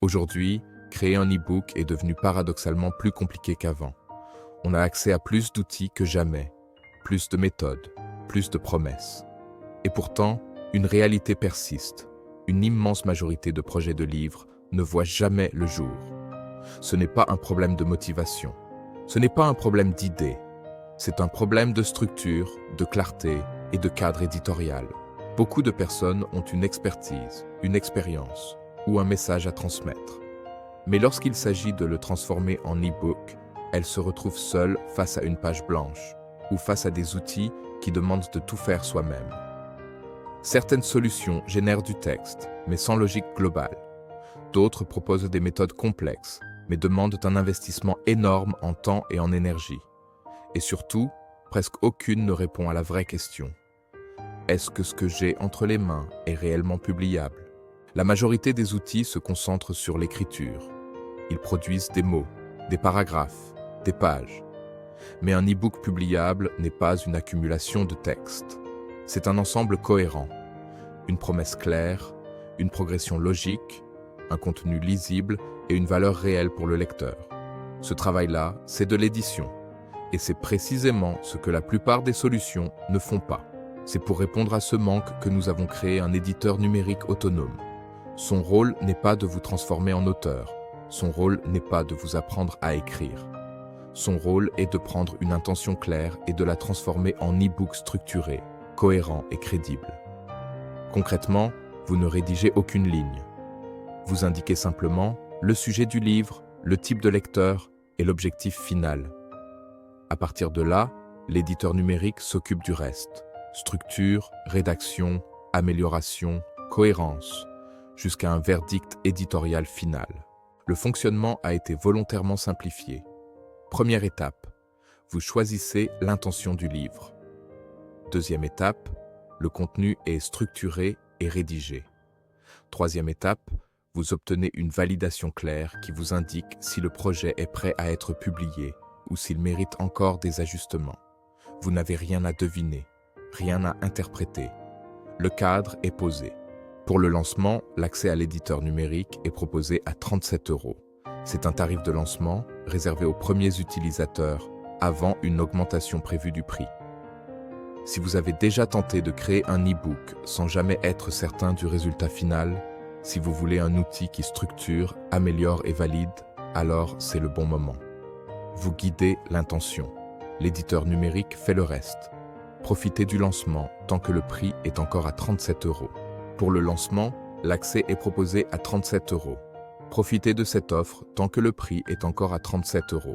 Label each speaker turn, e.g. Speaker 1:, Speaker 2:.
Speaker 1: Aujourd'hui, créer un e-book est devenu paradoxalement plus compliqué qu'avant. On a accès à plus d'outils que jamais, plus de méthodes, plus de promesses. Et pourtant, une réalité persiste. Une immense majorité de projets de livres ne voient jamais le jour. Ce n'est pas un problème de motivation. Ce n'est pas un problème d'idées. C'est un problème de structure, de clarté et de cadre éditorial. Beaucoup de personnes ont une expertise, une expérience ou un message à transmettre. Mais lorsqu'il s'agit de le transformer en e-book, elles se retrouvent seules face à une page blanche ou face à des outils qui demandent de tout faire soi-même. Certaines solutions génèrent du texte, mais sans logique globale. D'autres proposent des méthodes complexes, mais demandent un investissement énorme en temps et en énergie. Et surtout, presque aucune ne répond à la vraie question. Est-ce que ce que j'ai entre les mains est réellement publiable? La majorité des outils se concentrent sur l'écriture. Ils produisent des mots, des paragraphes, des pages. Mais un e-book publiable n'est pas une accumulation de textes. C'est un ensemble cohérent, une promesse claire, une progression logique, un contenu lisible et une valeur réelle pour le lecteur. Ce travail-là, c'est de l'édition. Et c'est précisément ce que la plupart des solutions ne font pas. C'est pour répondre à ce manque que nous avons créé un éditeur numérique autonome. Son rôle n'est pas de vous transformer en auteur. Son rôle n'est pas de vous apprendre à écrire. Son rôle est de prendre une intention claire et de la transformer en e-book structuré, cohérent et crédible. Concrètement, vous ne rédigez aucune ligne. Vous indiquez simplement le sujet du livre, le type de lecteur et l'objectif final. À partir de là, l'éditeur numérique s'occupe du reste. Structure, rédaction, amélioration, cohérence, jusqu'à un verdict éditorial final. Le fonctionnement a été volontairement simplifié. Première étape, vous choisissez l'intention du livre. Deuxième étape, le contenu est structuré et rédigé. Troisième étape, vous obtenez une validation claire qui vous indique si le projet est prêt à être publié ou s'il mérite encore des ajustements. Vous n'avez rien à deviner, rien à interpréter. Le cadre est posé. Pour le lancement, l'accès à l'éditeur numérique est proposé à 37 €. C'est un tarif de lancement réservé aux premiers utilisateurs avant une augmentation prévue du prix. Si vous avez déjà tenté de créer un e-book sans jamais être certain du résultat final, si vous voulez un outil qui structure, améliore et valide, alors c'est le bon moment. Vous guidez l'intention. L'éditeur numérique fait le reste. Profitez du lancement tant que le prix est encore à 37 €. Pour le lancement, l'accès est proposé à 37 €. Profitez de cette offre tant que le prix est encore à 37 €.